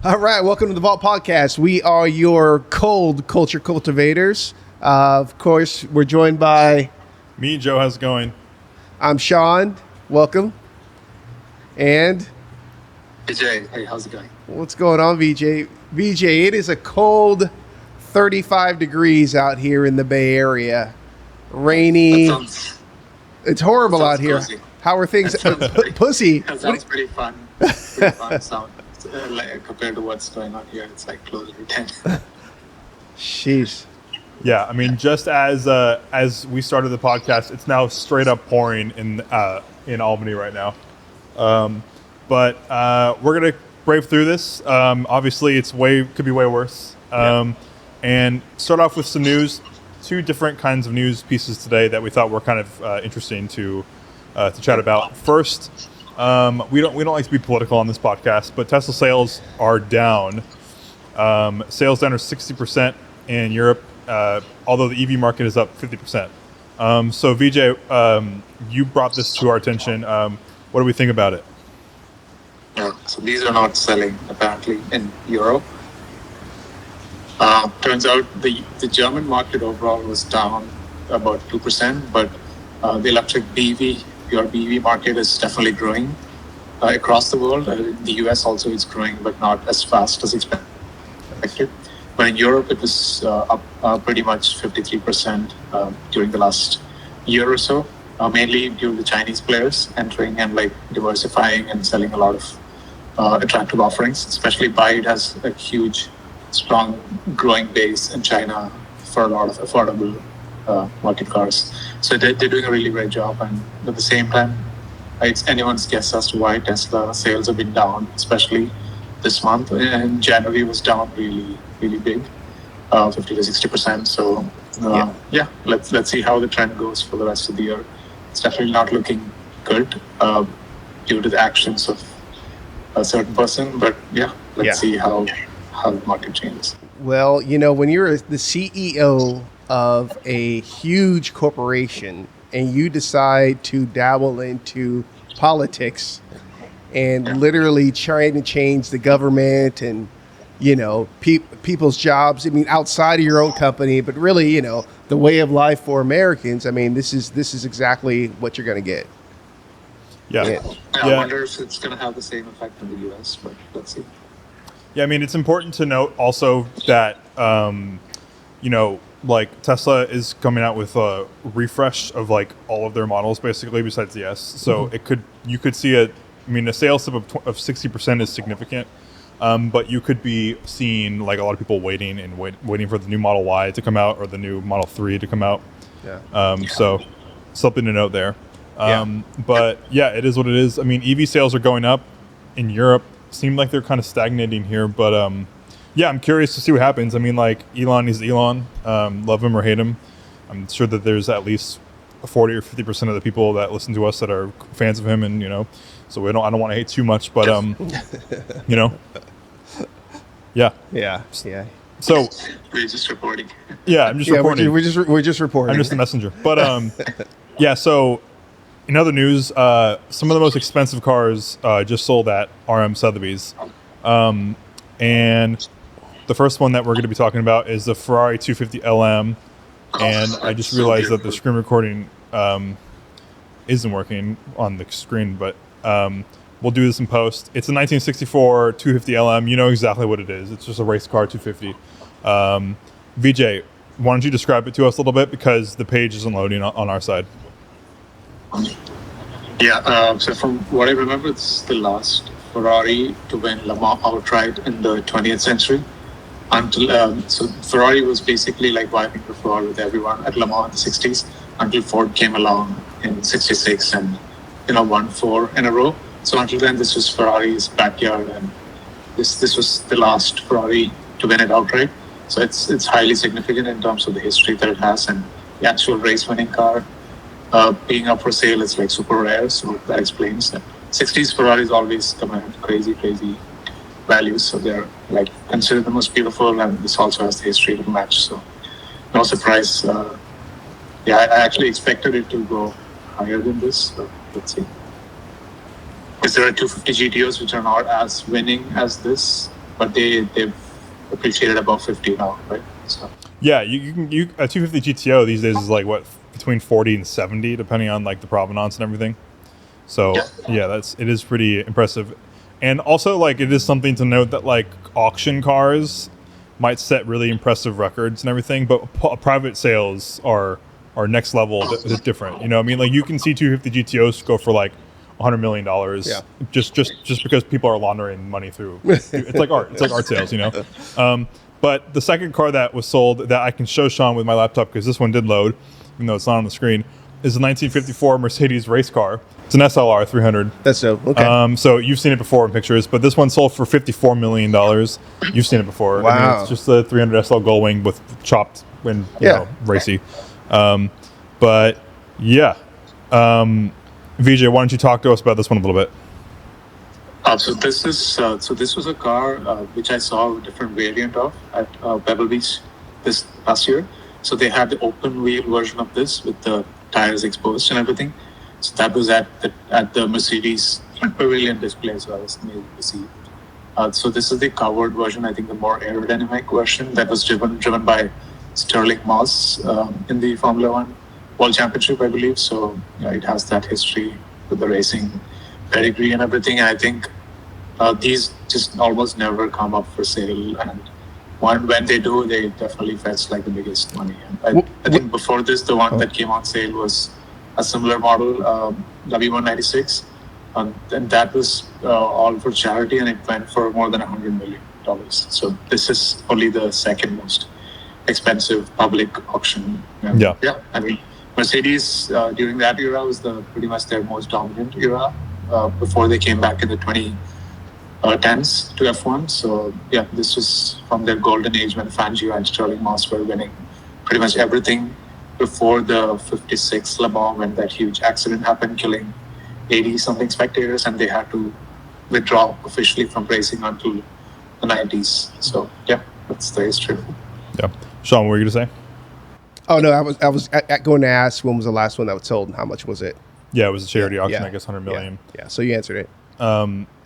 All right, welcome to the Valt Podcast. We are your cold culture cultivators. Of course, we're joined by... Me, Joe, how's it going? I'm Sean. Welcome. And... Vijay, hey, how's it going? What's going on, VJ? VJ, it is a cold 35 degrees out here in the Bay Area. Rainy. It's horrible out here. Cozy. How are things? Pussy. That sounds pretty fun. Pretty fun sound. Compared to what's going on here, it's like closer to 10. Jeez. Yeah, I mean, just as we started the podcast, it's now straight up pouring in Albany right now. But we're gonna brave through this. Obviously, could be way worse. And start off with some news. Two different kinds of news pieces today that we thought were kind of interesting to chat about. First, we don't like to be political on this podcast, but Tesla sales are down. Sales down are 60% in Europe, although the EV market is up 50%. So Vijay, you brought this to our attention. What do we think about it? Yeah, so these are not selling apparently in Europe. Turns out the German market overall was down about 2%, but the electric BEV, pure BEV market is definitely growing across the world. The US also is growing, but not as fast as expected. But in Europe, it was up pretty much 53% during the last year or so, mainly due to the Chinese players entering and like diversifying and selling a lot of attractive offerings. Especially BYD has a huge, strong growing base in China for a lot of affordable market cars. So they're doing a really great job. And at the same time, it's anyone's guess as to why Tesla sales have been down, especially this month. And January was down really, really big, 50 to 60%. So let's see how the trend goes for the rest of the year. It's definitely not looking good due to the actions of a certain person. But let's see how the market changes. Well, you know, when you're the CEO of a huge corporation and you decide to dabble into politics and literally trying to change the government and, you know, people's jobs, I mean, outside of your own company, but really, you know, the way of life for Americans, I mean, this is exactly what you're going to get. Yeah. I wonder if it's going to have the same effect in the US, but let's see. Yeah, I mean, it's important to note also that, you know, like Tesla is coming out with a refresh of like all of their models basically besides the S. So you could see a sales tip of 60% is significant. But you could be seeing like a lot of people waiting for the new Model Y to come out or the new Model 3 to come out. So something to note there. But yeah, it is what it is. I mean, EV sales are going up in Europe. Seem like they're kind of stagnating here, but I'm curious to see what happens. I mean, like Elon is Elon, love him or hate him. I'm sure that there's at least 40 or 50% of the people that listen to us that are fans of him, and you know, so I don't want to hate too much, but you know, yeah. So we're just reporting. Yeah, I'm just reporting. We're just reporting. I'm just the messenger, but So. In other news, some of the most expensive cars just sold at RM Sotheby's. And the first one that we're going to be talking about is the Ferrari 250 LM. And I just realized that the screen recording isn't working on the screen, but we'll do this in post. It's a 1964 250 LM. You know exactly what it is. It's just a race car 250. Vijay, why don't you describe it to us a little bit, because the page isn't loading on our side. So from what I remember, it's the last Ferrari to win Le Mans outright in the 20th century. So Ferrari was basically like wiping the floor with everyone at Le Mans in the 60s until Ford came along in 66 and won 4 in a row. So until then, this was Ferrari's backyard, and this was the last Ferrari to win it outright. So it's highly significant in terms of the history that it has, and the actual race-winning car being up for sale is like super rare. So that explains that 60s Ferraris always come at crazy values. So they're like considered the most beautiful, and this also has the history to match. So no surprise. I actually expected it to go higher than this. So let's see. Because there are 250 GTOs which are not as winning as this. but they've appreciated above 50 now, right? So Yeah, you can a 250 GTO these days is like what between 40 and 70 depending on like the provenance and everything. So yeah, it is pretty impressive. And also like it is something to note that like auction cars might set really impressive records and everything, but private sales are next level different. You know what I mean? Like you can see 250 GTOs go for like $100 million just because people are laundering money through. It's like art. It's like art sales, you know? But the second car that was sold that I can show Sean with my laptop, because this one did load, even though it's not on the screen, is a 1954 Mercedes race car. It's an SLR 300. That's so okay. So you've seen it before in pictures, but this one sold for $54 million. You've seen it before. Wow. I mean, it's just a 300 SL Gullwing with chopped and you know, racy. But yeah. Vijay, why don't you talk to us about this one a little bit? So this was a car which I saw a different variant of at Pebble Beach this past year. So they had the open wheel version of this with the tires exposed and everything. So that was at the Mercedes Pavilion display. So I was able to see. So this is the covered version. I think the more aerodynamic version that was driven by Sterling Moss in the Formula One World Championship, I believe. So it has that history with the racing pedigree and everything. And I think these just almost never come up for sale. And when they do, they definitely fetch like the biggest money. And I think before this, the one that came on sale was a similar model, W196. And that was all for charity, and it went for more than $100 million. So this is only the second most expensive public auction. Yeah. I mean, Mercedes during that era was pretty much their most dominant era before they came back in the 2010s to F1. So yeah, this was from their golden age when Fangio and Sterling Moss were winning pretty much everything before the 56 Le Mans, when that huge accident happened, killing 80-something spectators, and they had to withdraw officially from racing until the 90s. So yeah, that's the history. Yeah. Sean, what were you going to say? Oh no, I was going to ask when was the last one that was sold and how much was it? Yeah, it was a charity auction. I guess 100 million. Yeah. So you answered it.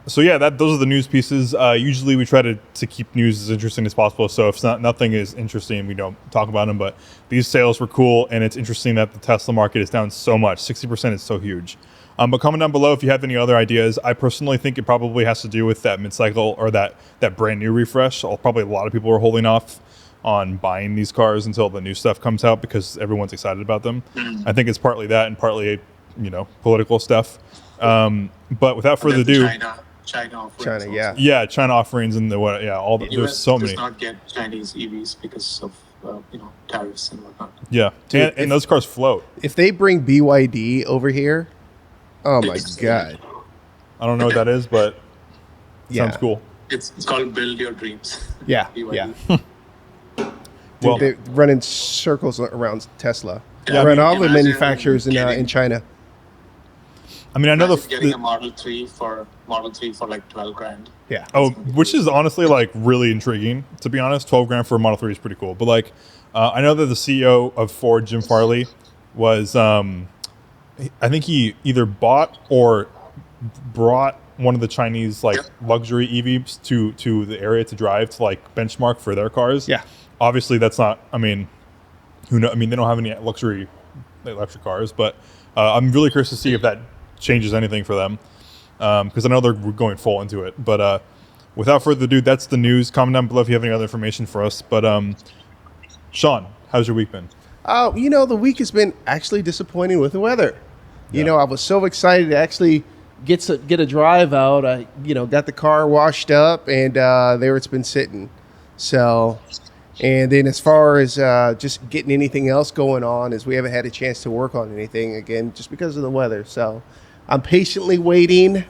So yeah, those are the news pieces. Usually we try to keep news as interesting as possible. So if nothing is interesting, we don't talk about them. But these sales were cool, and it's interesting that the Tesla market is down so much. 60% is so huge. But comment down below if you have any other ideas. I personally think it probably has to do with that mid-cycle or that brand new refresh. Probably a lot of people are holding off on buying these cars until the new stuff comes out because everyone's excited about them. I think it's partly that and partly, political stuff. But without further ado, China offerings. China offerings and there's so many. Does not get Chinese EVs because of tariffs and whatnot. Yeah, dude, and those cars float. If they bring BYD over here, oh my god! I don't know what that is, but sounds cool. It's called Build Your Dreams. Yeah, BYD. yeah. Well, they're running circles around Tesla. Yeah, around all the manufacturers in China. I mean, I know getting a Model 3 for like 12 grand. Yeah. Oh, which is honestly like really intriguing. To be honest, 12 grand for a Model 3 is pretty cool. But like, I know that the CEO of Ford, Jim Farley, was I think he either bought or brought one of the Chinese luxury EVs to the area to drive to like benchmark for their cars. Yeah. Obviously, that's not. I mean, who know? I mean, they don't have any luxury electric cars, but I'm really curious to see if that changes anything for them because I know they're going full into it. But without further ado, that's the news. Comment down below if you have any other information for us. But Sean, how's your week been? Oh, the week has been actually disappointing with the weather. I was so excited to actually get a drive out. I got the car washed up and there it's been sitting. So. And then as far as just getting anything else going on, is we haven't had a chance to work on anything again just because of the weather. So I'm patiently waiting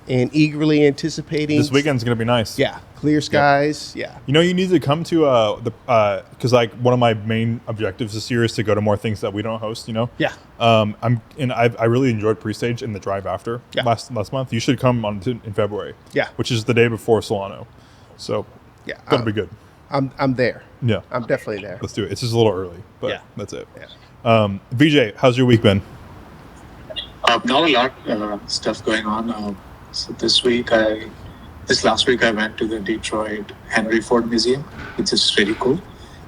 and eagerly anticipating. This weekend's going to be nice. Yeah. Clear skies. Yeah. You need to come to because like one of my main objectives this year is to go to more things that we don't host, Yeah. I really enjoyed Prestage and the drive after last month. You should come in February. Yeah. Which is the day before Solano. So yeah, that'll be good. I'm there. Yeah. I'm definitely there. Let's do it. It's just a little early, but that's it. Yeah. Vijay, how's your week been? Not a lot stuff going on. So this week I This last week, I went to the Detroit Henry Ford Museum, which is really cool.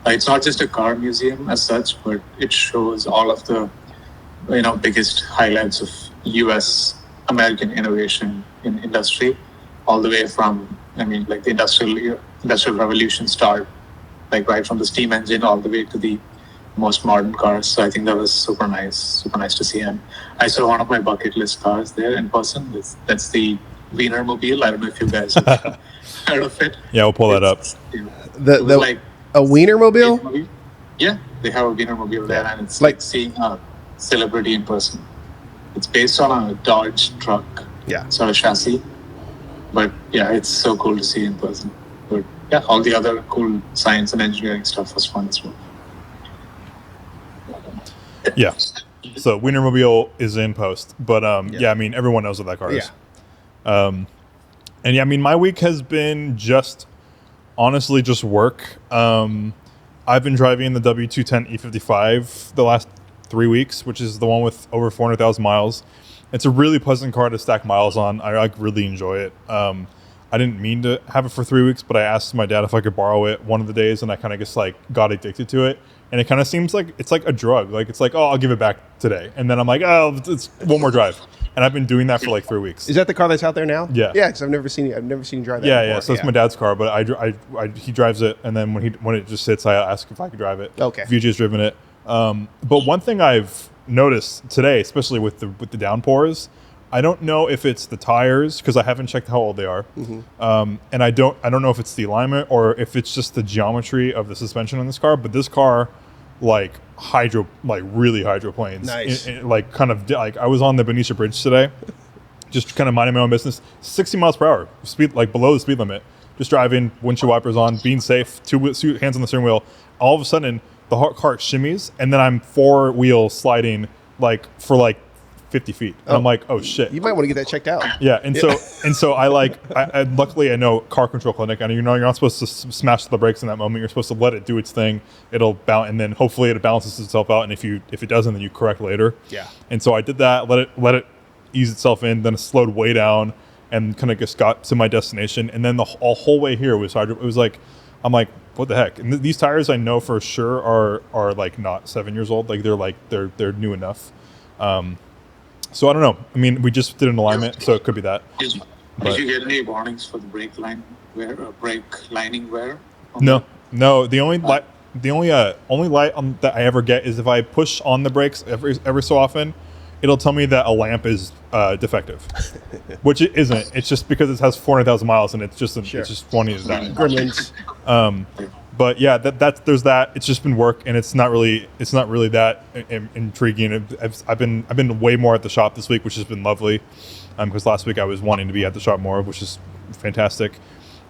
It's not just a car museum as such, but it shows all of the biggest highlights of U.S. American innovation in industry, all the way from the industrial revolution start, like right from the steam engine all the way to the most modern cars. So I think that was super nice to see. And I saw one of my bucket list cars there in person. That's the Wienermobile. I don't know if you guys have heard of it. Yeah, we'll pull that up. A Wienermobile? Yeah, they have a Wienermobile there, and it's like seeing a celebrity in person. It's based on a Dodge truck, sort of chassis. But yeah, it's so cool to see in person. But yeah, all the other cool science and engineering stuff was fun as well. Yeah. So Wienermobile is in post, but everyone knows what that car is. And yeah, my week has been honestly just work. I've been driving the W210 E55 the last 3 weeks, which is the one with over 400,000 miles. It's a really pleasant car to stack miles on. I really enjoy it. I didn't mean to have it for 3 weeks, but I asked my dad if I could borrow it one of the days, and I kind of just got addicted to it. And it kind of seems like it's like a drug. Like it's like, oh, I'll give it back today, and then I'm like, oh, it's one more drive. And I've been doing that for like 3 weeks. Is that the car that's out there now? Yeah. Yeah, because I've never seen you drive that. Yeah. So it's my dad's car, but he drives it, and then when it just sits, I ask if I could drive it. Okay. Vijay's driven it. But one thing I've noticed today, especially with the downpours, I don't know if it's the tires because I haven't checked how old they are, and I don't know if it's the alignment or if it's just the geometry of the suspension on this car. But this car, really hydroplanes. Nice. I was on the Benicia Bridge today, just kind of minding my own business. 60 miles per hour, speed below the speed limit. Just driving, windshield wipers on, being safe, two hands on the steering wheel. All of a sudden, the car shimmies, and then I'm 4-wheel sliding for 50 feet. And I'm like, oh shit. You might want to get that checked out. Yeah, so I luckily I know car control clinic, and you're not supposed to smash the brakes in that moment. You're supposed to let it do its thing. It'll bounce, and then hopefully it balances itself out. And if it doesn't, then you correct later. Yeah. And so I did that. Let it ease itself in. Then it slowed way down, and kind of just got to my destination. And then the whole way here was hard. It was like, I'm like, what the heck? And these tires I know for sure are not 7 years old. They're new enough. So I don't know. We just did an alignment, so it could be that. Did you get any warnings for the brake lining wear? No. The only light that I ever get is if I push on the brakes every so often, it'll tell me that a lamp is defective, which it isn't. It's just because it has 400,000 miles and it's just wanting to die. Gremlins. But yeah, there's that. It's just been work, and it's not really that intriguing. I've been way more at the shop this week, which has been lovely, because last week I was wanting to be at the shop more, which is fantastic.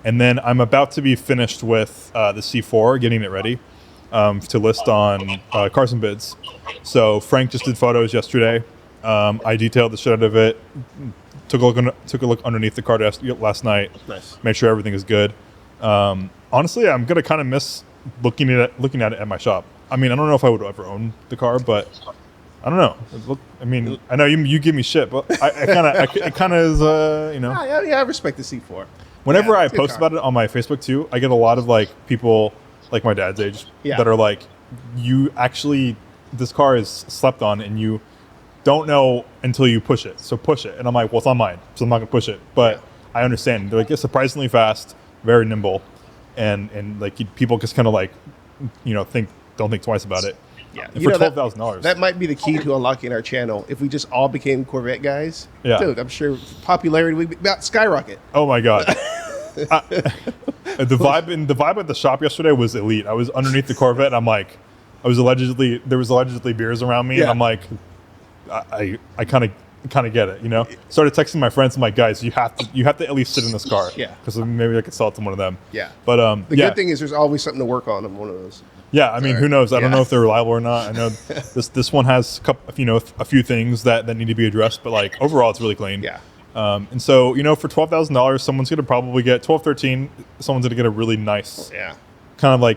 And then I'm about to be finished with the C4, getting it ready to list on Cars and Bids. So Frank just did photos yesterday. I detailed the shit out of it. Took a look underneath the car last night. Nice. Make sure everything is good. Honestly, I'm gonna kind of miss looking at it at my shop. I don't know if I would ever own the car, but I don't know. I know you give me shit, but it kind of is, Yeah, I respect the C4. Whenever I post about it on my Facebook too, I get a lot of people like my dad's age that are like, this car is slept on and you don't know until you push it. So push it. And I'm like, well, it's on mine, so I'm not gonna push it. But I understand. They're like, it's surprisingly fast, very nimble. And people just kind of don't think twice about it. Yeah, and for $12,000. That might be the key to unlocking our channel. If we just all became Corvette guys, yeah, dude, I'm sure popularity would about skyrocket. Oh my god, the vibe at the shop yesterday was elite. I was underneath the Corvette, and I'm like, there was allegedly beers around me, and I'm like, I kind of get it, Started texting my friends. I'm like, guys, you have to at least sit in this car, because maybe I could sell it to one of them. Yeah, but the good thing is there's always something to work on one of those. Yeah, who knows? I don't know if they're reliable or not. I know this one has a few things that need to be addressed, but overall it's really clean. Yeah. And so for $12,000, someone's gonna probably get 12, 13. Someone's gonna get a really nice, kind of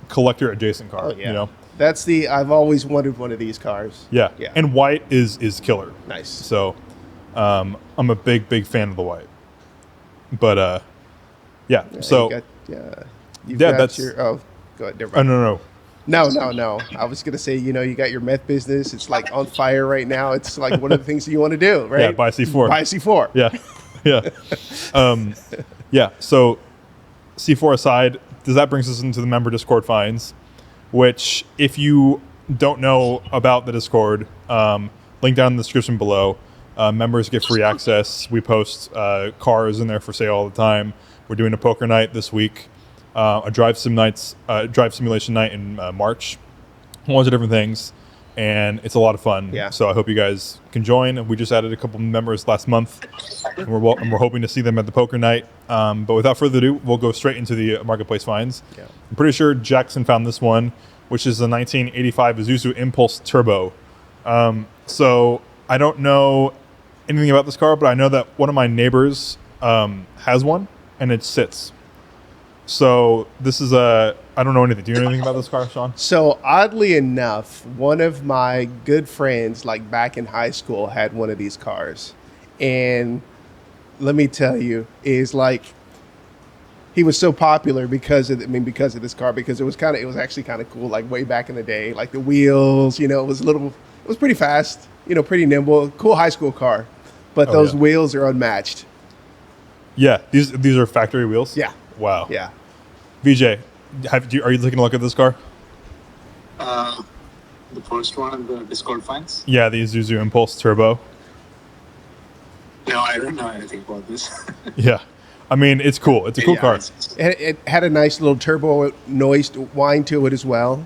collector adjacent car. Oh, yeah. That's I've always wanted one of these cars. Yeah. And white is killer. Nice. So I'm a big fan of the white. But yeah. Yeah, So you've Yeah, got that's- your, go ahead. Never oh mind. no. No. I was gonna say, you got your meth business. It's like on fire right now. It's like one of the things that you want to do, right? Yeah, buy a C4. Buy a C4. Yeah, yeah. So C4 aside, that brings us into the member Discord finds, which if you don't know about the Discord, link down in the description below. Members get free access. We post cars in there for sale all the time. We're doing a poker night this week, a drive simulation night in March. A bunch of different things, and it's a lot of fun. Yeah. So I hope you guys can join. We just added a couple members last month, and we're hoping to see them at the poker night. But without further ado, we'll go straight into the marketplace finds. Yeah. I'm pretty sure Jackson found this one, which is the 1985 Isuzu Impulse Turbo. So I don't know anything about this car, but I know that one of my neighbors has one, and it sits. So this is I don't know anything. Do you know anything about this car, Sean? So oddly enough, one of my good friends, like back in high school, had one of these cars, and let me tell you, is like he was so popular because of this car, because it was actually kind of cool, like way back in the day, like the wheels, it was pretty fast, pretty nimble, cool high school car, but Oh, those yeah. wheels are unmatched. Yeah, these are factory wheels. Yeah. Wow. Yeah. VJ, are you taking a look at this car? The first one in the Discord finds. Yeah, the Isuzu Impulse Turbo. No, I don't know anything about this. Yeah, I mean it's cool. It's a cool Yeah, car. It had a nice little turbo noise whine to it as well.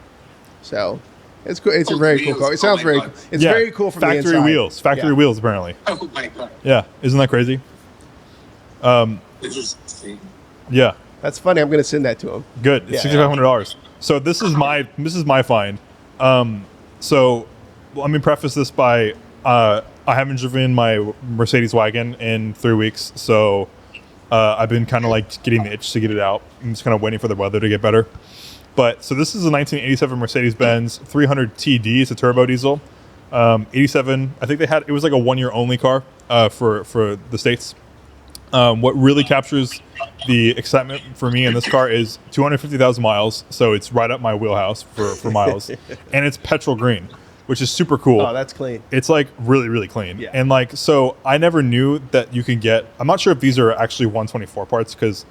So it's cool. It's a Oh, very wheels. cool car. It Oh sounds my very God. cool. It's Yeah, very cool from the factory inside. wheels. Factory Yeah. wheels, apparently. Oh my god, Yeah, isn't that crazy? this is insane. Yeah, That's funny. I'm going to send that to him. good. It's Yeah. $6,500. So this is my find. So let me preface this by I haven't driven my Mercedes wagon in 3 weeks, so I've been kind of like getting the itch to get it out. I'm just kind of waiting for the weather to get better. But so this is a 1987 Mercedes-Benz 300 TD. It's a turbo diesel. 87. I think it was like a 1 year only car for the States. What really captures the excitement for me in this car is 250,000 miles. So it's right up my wheelhouse for miles. And it's petrol green, which is super cool. Oh, that's clean. It's like really, really clean. Yeah. And like, so I never knew that you can get, I'm not sure if these are actually 124 parts, because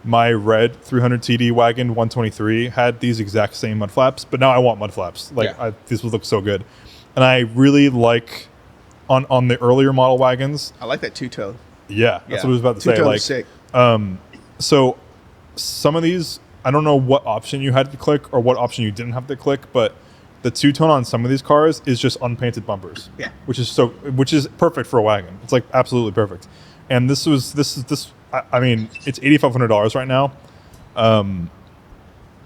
my red 300 TD wagon 123 had these exact same mud flaps, but now I want mud flaps. Like Yeah. these would look so good. And I really like on the earlier model wagons. I like that two-tone. Yeah, that's what I was about to say. Two-tone Like, is sick. so some of these, I don't know what option you had to click or what option you didn't have to click, but the two-tone on some of these cars is just unpainted bumpers. Yeah. Which is perfect for a wagon. It's like absolutely perfect. And this I mean, it's $8,500 right now.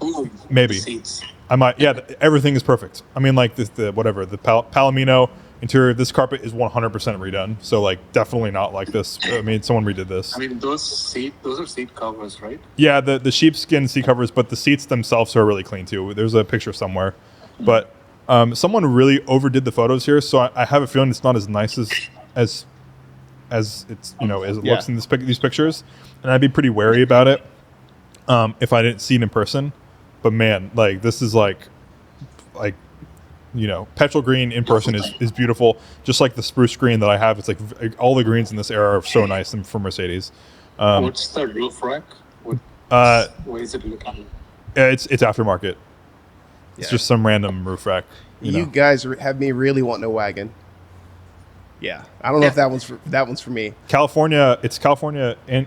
Ooh, Maybe. Seats. I might, yeah, everything is perfect. I mean, like the Palomino interior, this carpet is 100% redone. So like definitely not like this. I mean, someone redid this. I mean, those are seat covers, right? Yeah, the sheepskin seat covers, but the seats themselves are really clean too. There's a picture somewhere, but someone really overdid the photos here, so I have a feeling it's not as nice as it's as it looks in these pictures, and I'd be pretty wary about it if I didn't see it in person. But man, like this is like petrol green in person is beautiful, just like the spruce green that I have. It's like all the greens in this era are so nice and from Mercedes. What's the roof rack? What is it looking? It's aftermarket. It's Yeah. just some random roof rack. You know. guys have me really wanting a wagon. Yeah, I don't know if that one's for me. California, it's California and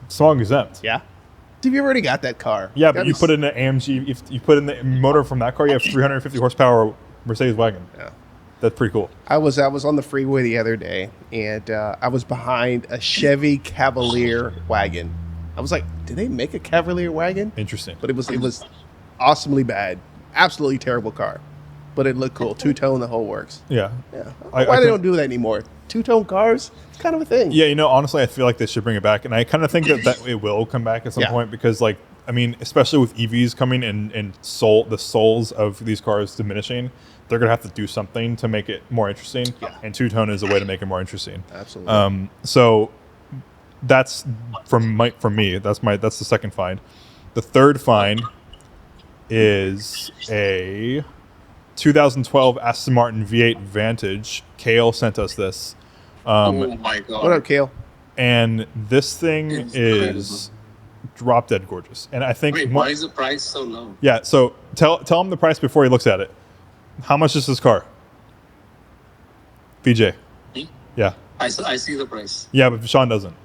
smog exempt. Yeah. Have you already got that car? Yeah, but you put in an AMG, if you put in the motor from that car, you have 350 horsepower Mercedes wagon. Yeah. That's pretty cool. I was on the freeway the other day, and I was behind a Chevy Cavalier wagon. I was like, "Did they make a Cavalier wagon?" Interesting. But it was awesomely bad, absolutely terrible car. But it looked cool, two-tone, the whole works. Yeah. Yeah. I Why they can- don't do that anymore? Two-tone cars, it's kind of a thing. Yeah, honestly, I feel like they should bring it back, and I kind of think that it will come back at some Yeah. point because, like, I mean, especially with EVs coming and the souls of these cars diminishing, they're gonna have to do something to make it more interesting. Yeah. And two-tone is a way to make it more interesting. Absolutely. So that's from me. That's the second find. The third find is a 2012 Aston Martin V8 Vantage. Kale sent us this. Oh my god! What up, Kale? And this thing It's is drop dead gorgeous. And I think Wait, why is the price so low? yeah. So tell him the price before he looks at it. How much is this car? VJ. Me? Yeah. I see the price. Yeah, but Sean doesn't.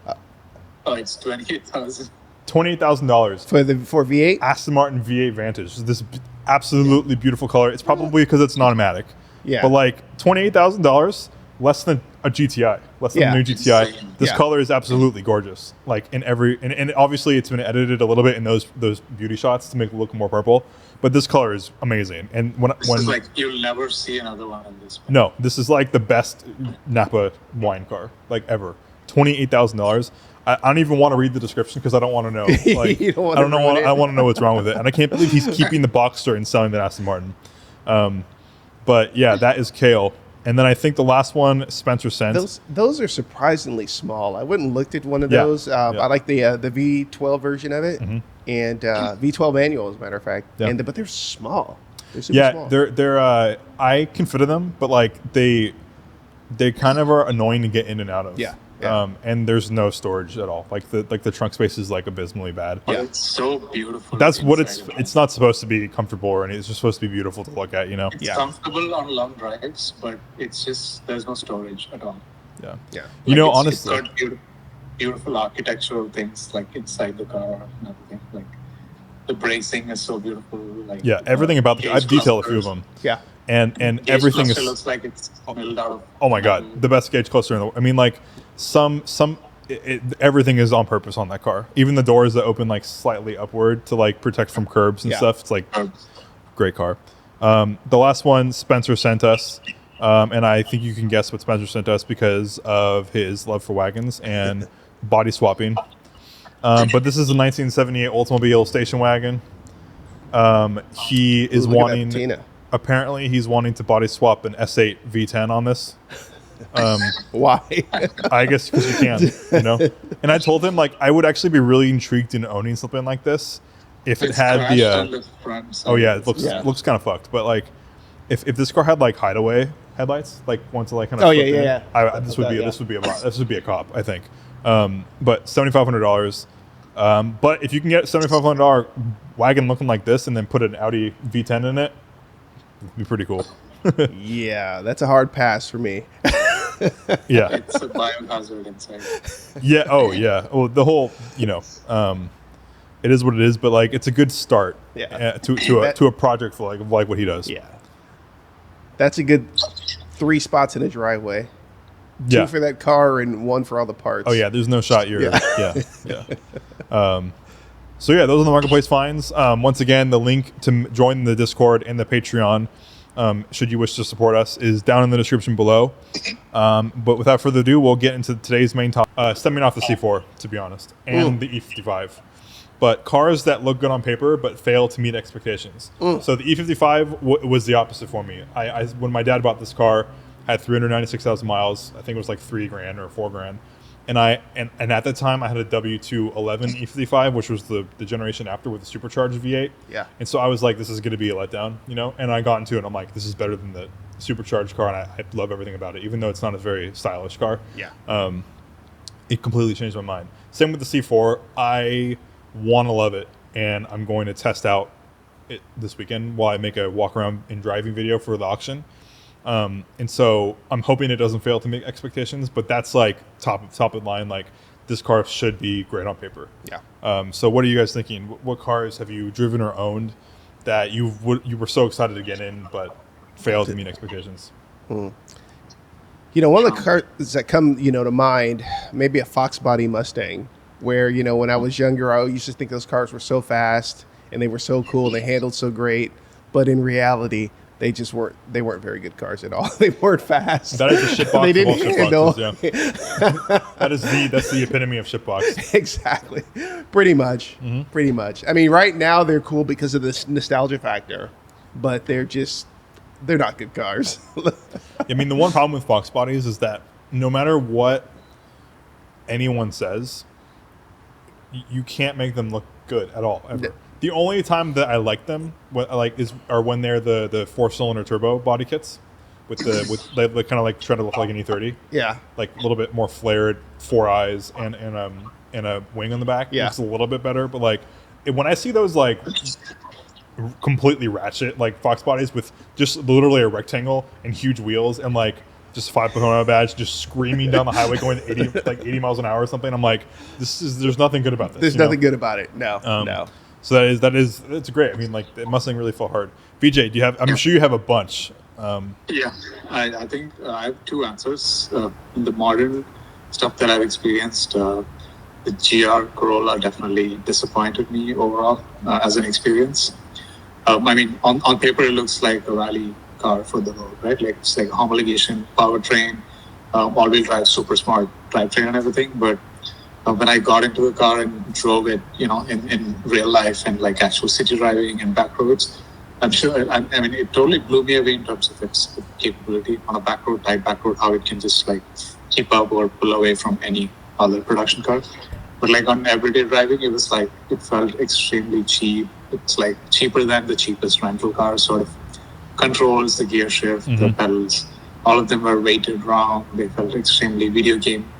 Oh, it's 28,000. $28,000. For V8? Aston Martin V8 Vantage. This absolutely beautiful color. It's probably because it's an automatic. Yeah. But like $28,000, less than a GTI, less than Yeah. a new GTI. Insane. This Yeah. color is absolutely gorgeous. Like in every, and obviously it's been edited a little bit in those beauty shots to make it look more purple. But this color is amazing. And when This is like you'll never see another one in this. no, this is like the best Napa wine car like ever. $28,000. I don't even want to read the description because I don't want to know. Like, You don't wanna I don't know. ruin it. I want to know what's wrong with it, and I can't believe he's keeping the Boxster and selling the Aston Martin. But yeah, that is Kale. And then I think the last one, Spencer sent. Those are surprisingly small. I wouldn't looked at one of Yeah. those. Yeah. I like the V12 version of it, and V12 manual, as a matter of fact. Yeah. But they're small. They're super Yeah, small. they're. I can fit in them, but like they kind of are annoying to get in and out of. Yeah, yeah. And there's no storage at all. Like the trunk space is like abysmally bad. But it's so beautiful. That's what inside. it's not supposed to be comfortable or anything. It's just supposed to be beautiful to look at, you know? It's comfortable on long drives, but it's just there's no storage at all. Yeah. Yeah. You know, It's honestly, got beautiful architectural things like inside the car and everything. Like the bracing is so beautiful. Like yeah, everything about the, I've detailed a few of them. Yeah. And Gauge everything cluster is, looks like it's milled out of. oh my God, the best gauge cluster in the world. I mean, like everything is on purpose on that car. Even the doors that open like slightly upward to like protect from curbs and Yeah. stuff. It's like, great car. The last one Spencer sent us, and I think you can guess what Spencer sent us because of his love for wagons and body swapping. But this is a 1978 Oldsmobile station wagon. He is Ooh, look at that wanting, patina. apparently he's wanting to body swap an S8 V10 on this. Why? I guess because you can, you know. And I told him like I would actually be really intrigued in owning something like this if it It's had crashed on the. the front side. Oh yeah, it looks Yeah. looks kind of fucked. But like, if this car had like hideaway headlights, like ones to like kind of. Oh, yeah, yeah, yeah. This would be Yeah. this would be a cop, I think. But $7,500. But if you can get a $7,500 wagon looking like this and then put an Audi V10 in it, it'd be pretty cool. Yeah, that's a hard pass for me. Yeah. It's a biohazard inside. Yeah. Oh, yeah. Well, the whole, you know, it is what it is, but like it's a good start. Yeah. To a project for like what he does. Yeah. That's a good 3 spots in a driveway. Yeah. 2 for that car and 1 for all the parts. Oh yeah. There's no shot. You're. Yeah. Yeah. So yeah, those are the marketplace finds. Once again, the link to join the Discord and the Patreon, should you wish to support us, is down in the description below. But without further ado, we'll get into today's main topic. Stemming off the C4, to be honest, and the E55. But cars that look good on paper but fail to meet expectations. So the E55 was the opposite for me. I when my dad bought this car, had 396,000 miles. I think it was like $3,000 or $4,000. And at the time I had a W211 E55, which was the generation after with the supercharged V8. Yeah. And so I was like, this is going to be a letdown, you know? And I got into it and I'm like, this is better than the supercharged car. And I love everything about it, even though it's not a very stylish car. Yeah. It completely changed my mind. Same with the C4. I want to love it. And I'm going to test out it this weekend while I make a walk around and driving video for the auction. And so I'm hoping it doesn't fail to meet expectations, but that's like top of line. Like this car should be great on paper. Yeah. So what are you guys thinking? What cars have you driven or owned that you were so excited to get in, but failed to meet expectations? You know, one of the cars that come, to mind, maybe a Fox body Mustang, where, when I was younger, I used to think those cars were so fast and they were so cool. They handled so great. But in reality, they just weren't very good cars at all. They weren't fast. That is the shitbox They of all didn't handle. shitboxes, yeah. That's the epitome of shitbox. Exactly. Pretty much. Pretty much. I mean, right now they're cool because of this nostalgia factor, but they're not good cars. I mean, the one problem with box bodies is that no matter what anyone says, you can't make them look good at all ever. The only time that I like them, are when they're the 4-cylinder turbo body kits, with they kind of like try to look like an E30. Yeah. Like a little bit more flared, 4 eyes and a wing on the back. Yeah. Looks a little bit better, but like when I see those like completely ratchet like Fox bodies with just literally a rectangle and huge wheels and like just 5 Pocono badge just screaming down the highway going 80 miles an hour or something, I'm like, there's nothing good about this. There's nothing good about it. No. No. So that's great. I mean, like the Mustang really fought hard. VJ, do you have? I'm sure you have a bunch. Yeah, I think I have two answers. In the modern stuff that I've experienced, the GR Corolla definitely disappointed me overall as an experience. I mean, on paper, it looks like a rally car for the road, right? Like it's like homologation, powertrain, all-wheel drive, super smart drivetrain and everything. But when I got into the car and drove it, in real life and like actual city driving and back roads, I'm sure. I mean, it totally blew me away in terms of its capability on a back road, how it can just like keep up or pull away from any other production car. But like on everyday driving, it felt extremely cheap. It's like cheaper than the cheapest rental car. Sort of controls, the gear shift, the pedals, all of them were weighted wrong. They felt extremely video game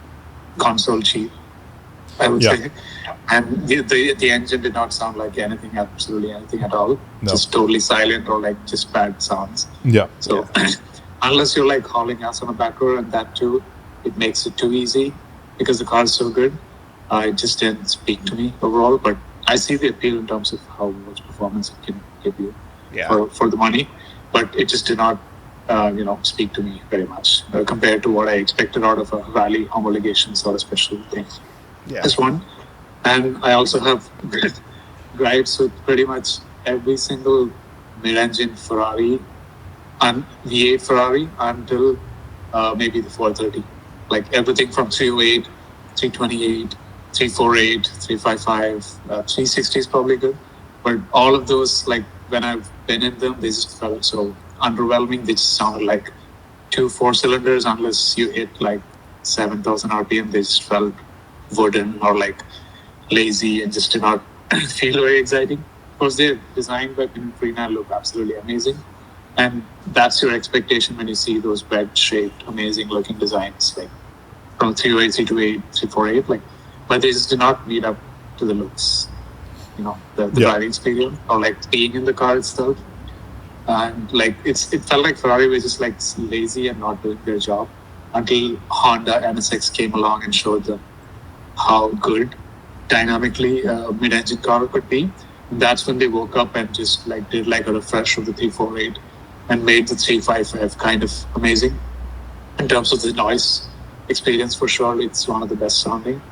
console cheap, I would say. And the engine did not sound like absolutely anything at all. No. Just totally silent or like just bad sounds. Yeah. So unless you're like hauling ass on a back road, and that too, it makes it too easy because the car is so good. It just didn't speak to me overall, but I see the appeal in terms of how much performance it can give you for the money. But it just did not, speak to me very much compared to what I expected out of a rally homologation sort of special thing. Yeah. That's one. And I also have gripes with pretty much every single mid-engine Ferrari and V8 Ferrari until maybe the 430. Like everything from 308, 328, 348, 355, 360 is probably good. But all of those, like when I've been in them, they just felt so underwhelming. They just sounded like 2 4-cylinders unless you hit like 7,000 RPM. They just felt wooden or like lazy and just did not feel very exciting. Of course, they're designed by Pininfarina and look absolutely amazing. And that's your expectation when you see those bed-shaped, amazing-looking designs, like from 308, 328, 348. Like, but they just do not meet up to the looks, the driving experience or like being in the car itself. And like it felt like Ferrari was just like lazy and not doing their job until Honda NSX came along and showed them how good dynamically mid-engine car could be. And that's when they woke up and just like did like a refresh of the 348 and made the 355 kind of amazing in terms of the noise experience. For sure, it's one of the best sounding.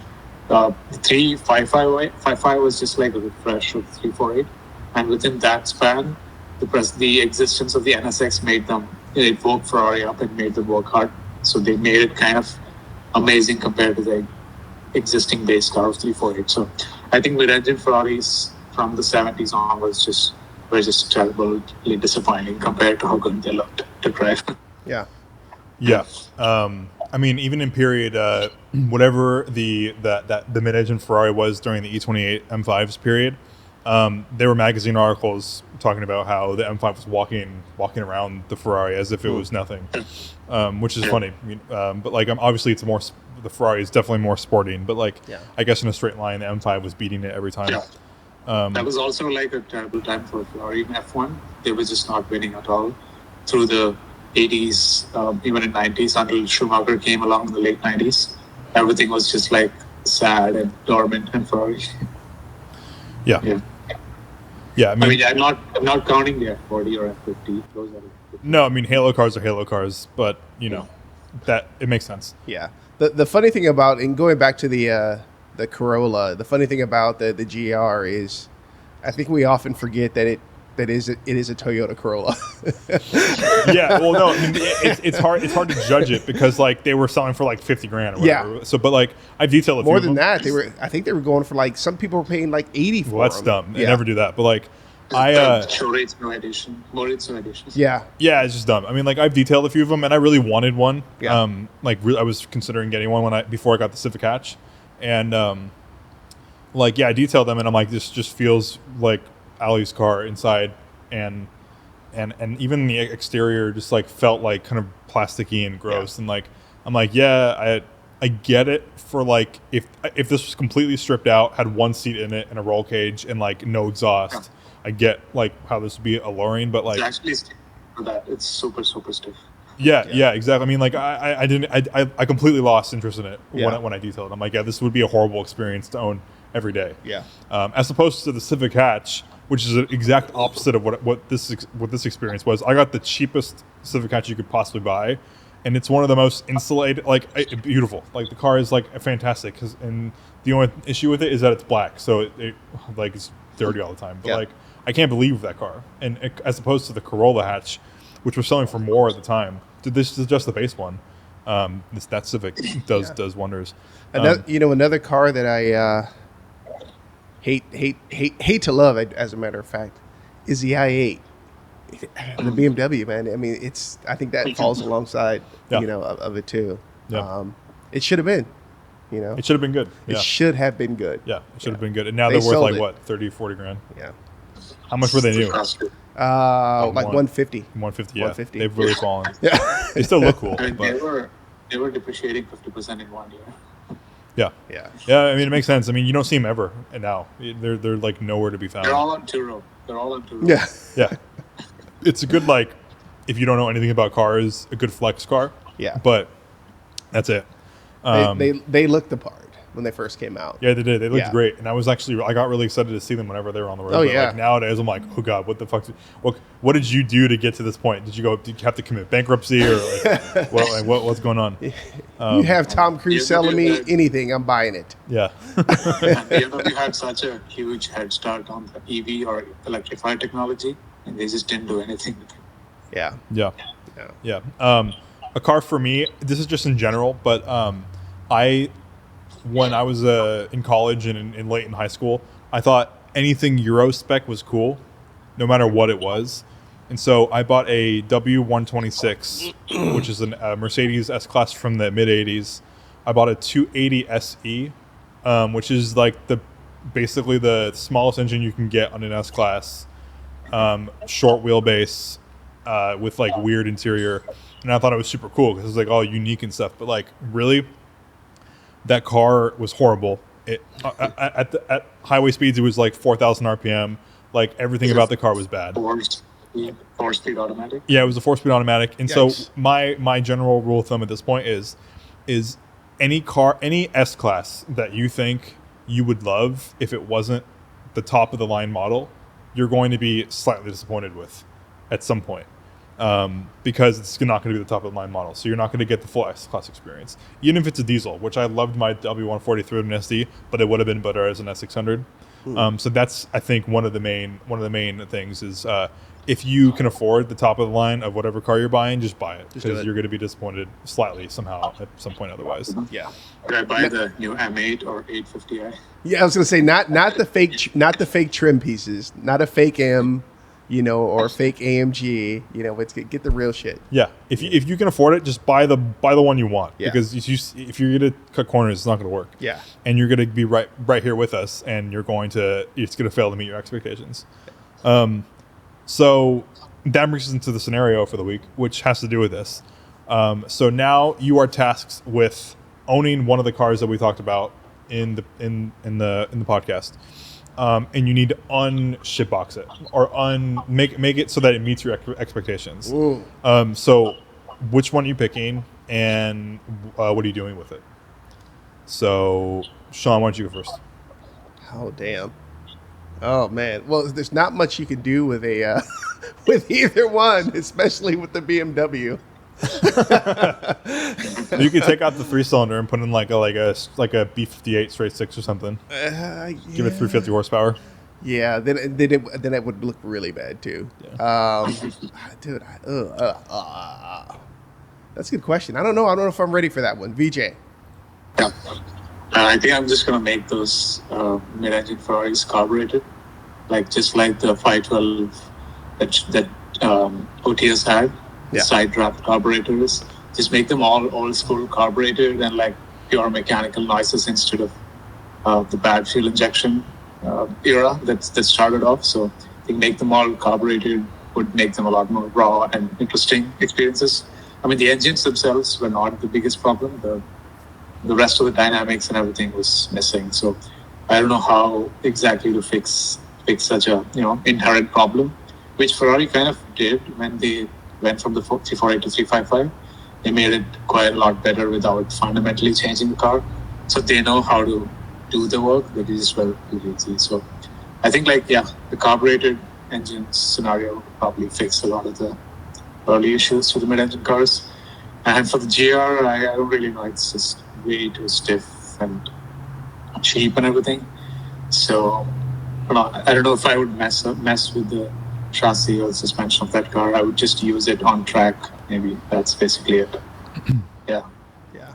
The 355 was just like a refresh of 348, and within that span, the existence of the NSX it woke Ferrari up and made them work hard. So they made it kind of amazing compared to the existing base car of 348. So I think mid-engine Ferraris from the 70s onwards were just terribly disappointing compared to how good they looked to drive. Yeah. Yeah. I mean, even in period, whatever the mid-engine Ferrari was during the E28 M5's period, there were magazine articles talking about how the M5 was walking around the Ferrari as if it was nothing, which is funny. I mean, but like, obviously, the Ferrari is definitely more sporting. But like, I guess in a straight line, the M5 was beating it every time. Yeah. That was also like a terrible time for Ferrari in F1. They were just not winning at all through the 80s, even in 90s until Schumacher came along in the late 90s. Everything was just like sad and dormant in Ferrari. Yeah. I mean, I'm not counting the F40 or F50. Those are no, I mean, Halo cars are Halo cars, but that it makes sense. Yeah. The funny thing about, and going back to the Corolla, the funny thing about the GR is, I think we often forget that it is a Toyota Corolla. Yeah, well, no, I mean, it's hard to judge it because like they were selling for like $50,000 or whatever. Yeah. So, but like I've detailed more than that. I think they were going for like, some people were paying like 80 for them. Well, that's dumb. They never do that. But like Moritz no edition. Yeah, it's just dumb. I mean, like I've detailed a few of them, and I really wanted one. Yeah. I was considering getting one before I got the Civic Hatch. And like, yeah, I detailed them, and I'm like, this just feels like Ali's car inside, and even the exterior just like felt like kind of plasticky and gross. And like, I'm like, yeah, I get it for like if this was completely stripped out, had one seat in it and a roll cage and like no exhaust, I get like how this would be alluring, but like It's actually stiff for that. It's super stiff. yeah, exactly. I mean, like I completely lost interest in it Yeah. when I detailed it. I'm like, yeah, this would be a horrible experience to own every day. Yeah. As opposed to the Civic Hatch, which is the exact opposite of what this experience was. I got the cheapest Civic Hatch you could possibly buy, and it's one of the most insulated, like beautiful. Like the car is like fantastic, and the only issue with it is that it's black, so it like it's dirty all the time. But like I can't believe that car, and as opposed to the Corolla Hatch, which was selling for more at the time. This is just the base one. That Civic does wonders. Another car that I hate to love, as a matter of fact, is the i8. The BMW, man. I mean, I think that falls alongside, of it too. Yeah. It should have been, It should have been good. It should have been good. Yeah, it should have been good. And now They they're worth sold like it. what, 30, 40 grand? Yeah. How much were they new? Like 150. 150, yeah. 150. They've really fallen. Yeah. They still look cool. I mean, But they were depreciating 50% in 1 year. yeah. Yeah. Yeah, I mean, it makes sense. I mean, you don't see them ever now. They're like nowhere to be found. They're all on Turo. Yeah. Yeah. It's a good, like, if you don't know anything about cars, a good flex car. Yeah. But that's it. They looked the part when they first came out. Yeah, they did. They looked Yeah. great, and I got really excited to see them whenever they were on the road. Oh, But, yeah. like, nowadays, I'm like, oh god, what the fuck? What did you do to get to this point? Did you have to commit bankruptcy or like, what's going on? You have Tom Cruise Yeah, selling me but- anything, I'm buying it. Yeah, BMW had such a huge head start on the EV or electrified technology, and they just didn't do anything with it. Yeah. yeah, Yeah. yeah. A car for me. This is just in general, but when I was in college and in late in high school, I thought anything Euro spec was cool, no matter what it was. And so I bought a W126, which is a Mercedes S-Class from the mid-'80s. I bought a 280 SE, which is like basically the smallest engine you can get on an S-Class, short wheelbase, with like weird interior. And I thought it was super cool because it was like all unique and stuff. But like really, that car was horrible. At highway speeds, it was like 4,000 RPM. Like everything about the car was bad. Four-speed automatic. Yeah, it was a 4-speed automatic. And Yikes. so my general rule of thumb at this point is any S-Class that you think you would love, if it wasn't the top of the line model, you're going to be slightly disappointed with at some point. Because it's not going to be the top of the line model, so you're not going to get the full S-Class experience. Even if it's a diesel, which I loved my W140 through an SD, but it would have been better as an S600. So that's, I think, one of the main things is if you can afford the top of the line of whatever car you're buying, just buy it, do because it. you're going to be disappointed slightly somehow at some point otherwise. Yeah. Could I buy the new M8 or 850i? Yeah, I was gonna say not the fake trim pieces, not a fake M, or fake AMG. Let's get the real shit. Yeah, if you can afford it, just buy the one you want, Yeah. because if you're going to cut corners, it's not going to work. Yeah. And you're going to be right here with us, and it's going to fail to meet your expectations. So that brings us into the scenario for the week, which has to do with this. So now you are tasked with owning one of the cars that we talked about in the podcast, and you need to unshipbox it or make it so that it meets your expectations. Ooh. So which one are you picking, and what are you doing with it? So Sean, why don't you go first? Oh damn. Oh man. Well, there's not much you can do with a with either one, especially with the BMW. You could take out the 3-cylinder and put in like a B58 straight 6 or something. Give it 350 horsepower. Yeah, then it would look really bad too. Yeah. Dude, that's a good question. I don't know if I'm ready for that one. VJ. Yeah. I think I'm just going to make those mid-engine Ferraris carbureted, just like the 512 that OTS had, Yeah. side draft carburetors. Just make them all old school carbureted and like pure mechanical noises instead of the bad fuel injection era that started off. So I think make them all carbureted would make them a lot more raw and interesting experiences. I mean, the engines themselves were not the biggest problem. The rest of the dynamics and everything was missing. So I don't know how exactly to fix such a inherent problem, which Ferrari kind of did when they went from the 348 to 355. They made it quite a lot better without fundamentally changing the car. So they know how to do the work. They just well easy. So I think the carbureted engine scenario probably fix a lot of the early issues for the mid-engine cars. And for the GR, I don't really know. It's just way too stiff and cheap and everything. So I don't know if I would mess with the chassis or suspension of that car. I would just use it on track. Maybe that's basically it. Yeah.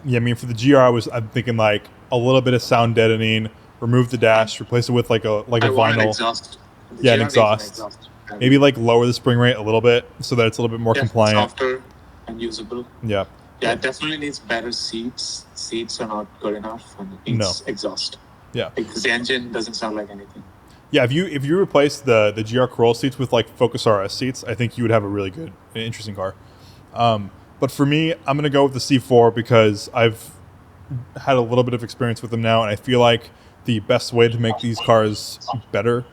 I mean, for the GR, I'm thinking like a little bit of sound deadening, remove the dash, replace it with like a vinyl. Exhaust. Yeah, an exhaust. Maybe like lower the spring rate a little bit so that it's a little bit more compliant. Softer and usable. Yeah. Yeah, it definitely needs better seats. Seats are not good enough, and it needs exhaust. Yeah. Because the engine doesn't sound like anything. Yeah, if you replace the GR Corolla seats with like Focus RS seats, I think you would have a really good, interesting car. But for me, I'm going to go with the C4 because I've had a little bit of experience with them now, and I feel like the best way to make these cars better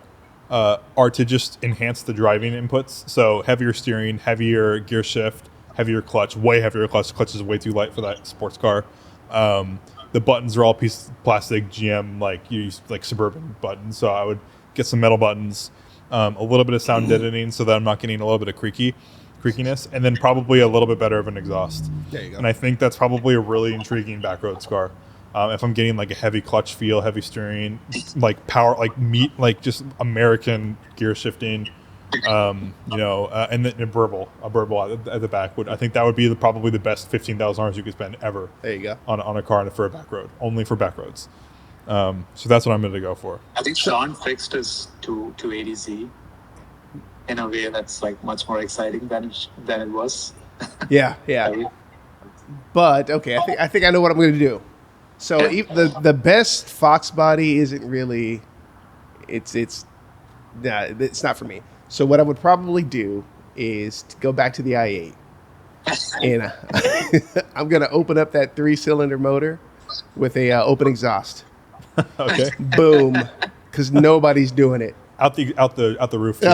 are to just enhance the driving inputs. So heavier steering, heavier gear shift, heavier clutch, way heavier clutch. The clutch is way too light for that sports car. The buttons are all pieces of plastic GM, like you use like Suburban buttons. So I would get some metal buttons, a little bit of sound deadening so that I'm not getting a little bit of creakiness, and then probably a little bit better of an exhaust. There you go. And I think that's probably a really intriguing backroads car. If I'm getting like a heavy clutch feel, heavy steering, like power, like meat, like just American gear shifting, and then a burble at the back I think that would be probably the best $15,000 you could spend ever. There you go. On a car for a back road, only for back roads. So that's what I'm going to go for. I think Sean fixed his 280Z in a way that's like much more exciting than it was. Yeah. But okay, I think I know what I'm going to do. So the best Fox body isn't really, it's not for me. So what I would probably do is to go back to the i8, and I'm going to open up that 3-cylinder motor with a open exhaust. Okay. Boom, because nobody's doing it. Out the roof. Too.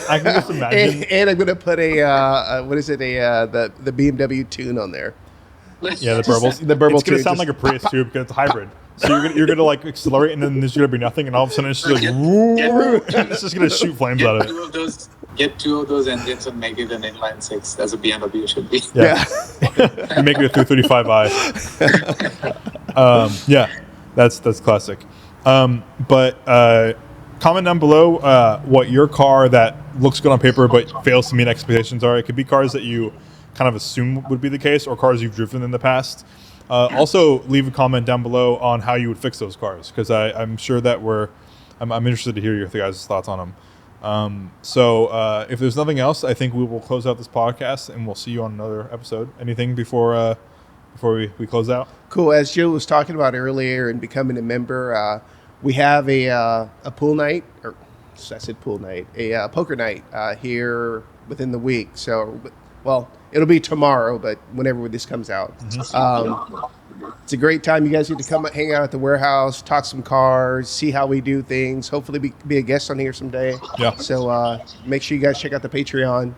I can just imagine. And I'm gonna put the BMW tune on there. Yeah, the burbles. The burble. It's gonna sound like a Prius too because it's a hybrid. So you're gonna like accelerate and then there's gonna be nothing and all of a sudden it's just like it's just gonna shoot flames out of it. Get two of those engines and make it an inline six as a BMW should be. Yeah. You make it a 335i. That's classic. But comment down below what your car that looks good on paper but fails to meet expectations are. It could be cars that you kind of assume would be the case or cars you've driven in the past. Also, leave a comment down below on how you would fix those cars because I'm sure that I'm interested to hear your guys' thoughts on them. So if there's nothing else, I think we will close out this podcast and we'll see you on another episode. Anything before we close out? Cool. As Joe was talking about earlier and becoming a member, we have a pool night, or I said pool night, a poker night here within the week. So, well, it'll be tomorrow, but whenever this comes out. It's a great time. You guys need to come hang out at the warehouse, talk some cars, see how we do things. Hopefully be a guest on here someday. Yeah. So make sure you guys check out the Patreon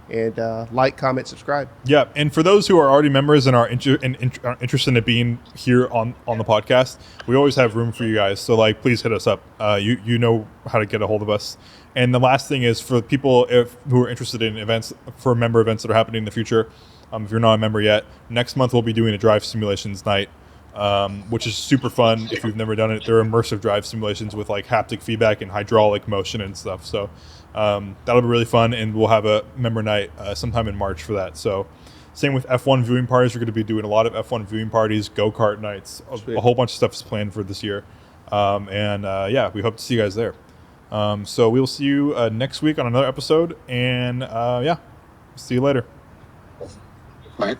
and like, comment, subscribe. Yeah, and for those who are already members and are interested in being here on the podcast, we always have room for you guys. So please hit us up. You know how to get a hold of us. And the last thing is for people who are interested in events, for member events that are happening in the future. If you're not a member yet, next month we'll be doing a drive simulations night, which is super fun. If you've never done it, they're immersive drive simulations with haptic feedback and hydraulic motion and stuff. So that'll be really fun, and we'll have a member night sometime in March for that. So same with F1 viewing parties. We're going to be doing a lot of F1 viewing parties, go-kart nights, a whole bunch of stuff is planned for this year. We hope to see you guys there. So we'll see you next week on another episode, and see you later. Right.